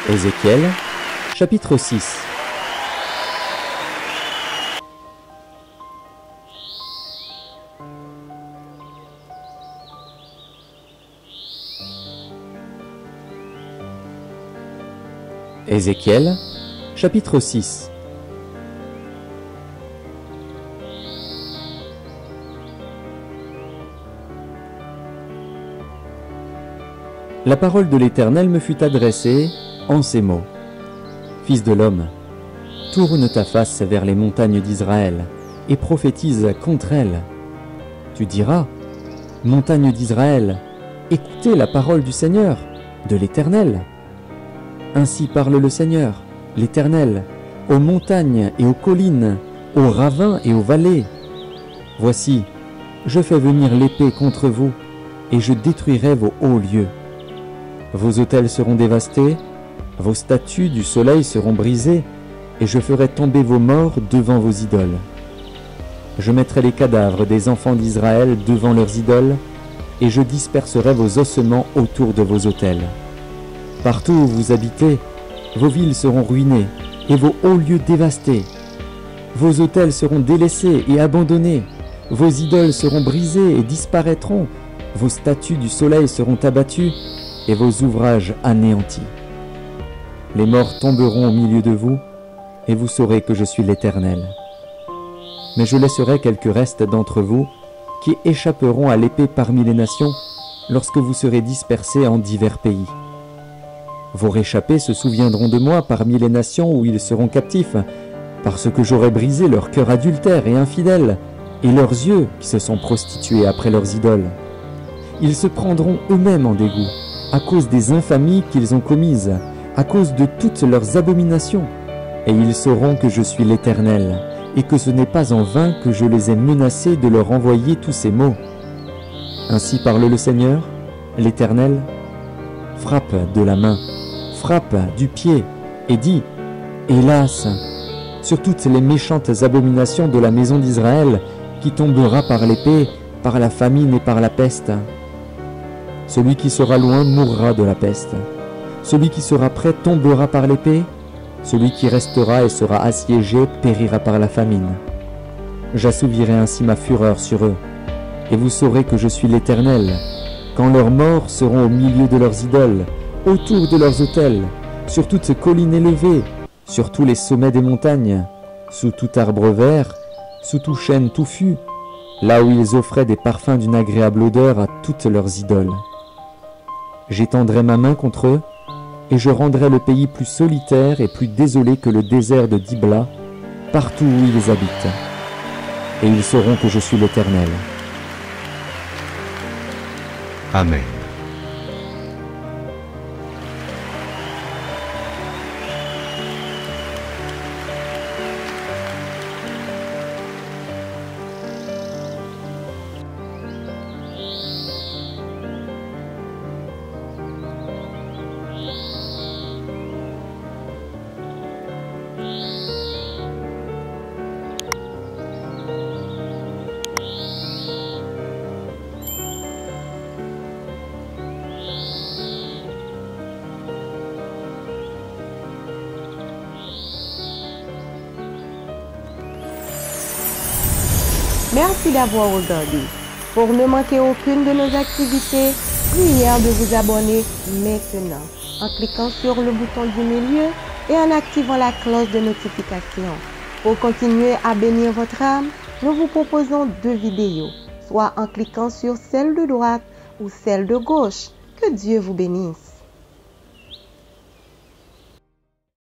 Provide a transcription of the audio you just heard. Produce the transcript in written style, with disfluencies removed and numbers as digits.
Ézéchiel, chapitre 6. Ézéchiel, chapitre 6. La parole de l'Éternel me fut adressée en ces mots. Fils de l'homme, tourne ta face vers les montagnes d'Israël et prophétise contre elles. Tu diras, montagnes d'Israël, écoutez la parole du Seigneur, de l'Éternel. Ainsi parle le Seigneur, l'Éternel, aux montagnes et aux collines, aux ravins et aux vallées. Voici, je fais venir l'épée contre vous, et je détruirai vos hauts lieux. Vos autels seront dévastés, vos statues du soleil seront brisées, et je ferai tomber vos morts devant vos idoles. Je mettrai les cadavres des enfants d'Israël devant leurs idoles, et je disperserai vos ossements autour de vos autels. Partout où vous habitez, vos villes seront ruinées, et vos hauts lieux dévastés. Vos autels seront délaissés et abandonnés, vos idoles seront brisées et disparaîtront, vos statues du soleil seront abattues, et vos ouvrages anéantis. Les morts tomberont au milieu de vous, et vous saurez que je suis l'Éternel. Mais je laisserai quelques restes d'entre vous, qui échapperont à l'épée parmi les nations, lorsque vous serez dispersés en divers pays. Vos réchappés se souviendront de moi parmi les nations où ils seront captifs, parce que j'aurai brisé leur cœur adultère et infidèle, et leurs yeux qui se sont prostitués après leurs idoles. Ils se prendront eux-mêmes en dégoût, à cause des infamies qu'ils ont commises, à cause de toutes leurs abominations. Et ils sauront que je suis l'Éternel, et que ce n'est pas en vain que je les ai menacés de leur envoyer tous ces maux. Ainsi parle le Seigneur, l'Éternel. Frappe de la main, frappe du pied, et dis, hélas, sur toutes les méchantes abominations de la maison d'Israël, qui tombera par l'épée, par la famine et par la peste. Celui qui sera loin mourra de la peste. Celui qui sera près tombera par l'épée. Celui qui restera et sera assiégé périra par la famine. J'assouvirai ainsi ma fureur sur eux, et vous saurez que je suis l'Éternel, quand leurs morts seront au milieu de leurs idoles, autour de leurs autels, sur toutes ces collines élevées, sur tous les sommets des montagnes, sous tout arbre vert, sous tout chêne touffu, là où ils offraient des parfums d'une agréable odeur à toutes leurs idoles. J'étendrai ma main contre eux, et je rendrai le pays plus solitaire et plus désolé que le désert de Dibla, partout où ils habitent. Et ils sauront que je suis l'Éternel. Amen. Merci d'avoir regardé. Pour ne manquer aucune de nos activités, priez de vous abonner maintenant en cliquant sur le bouton du milieu et en activant la cloche de notification. Pour continuer à bénir votre âme, nous vous proposons 2 vidéos, soit en cliquant sur celle de droite ou celle de gauche. Que Dieu vous bénisse.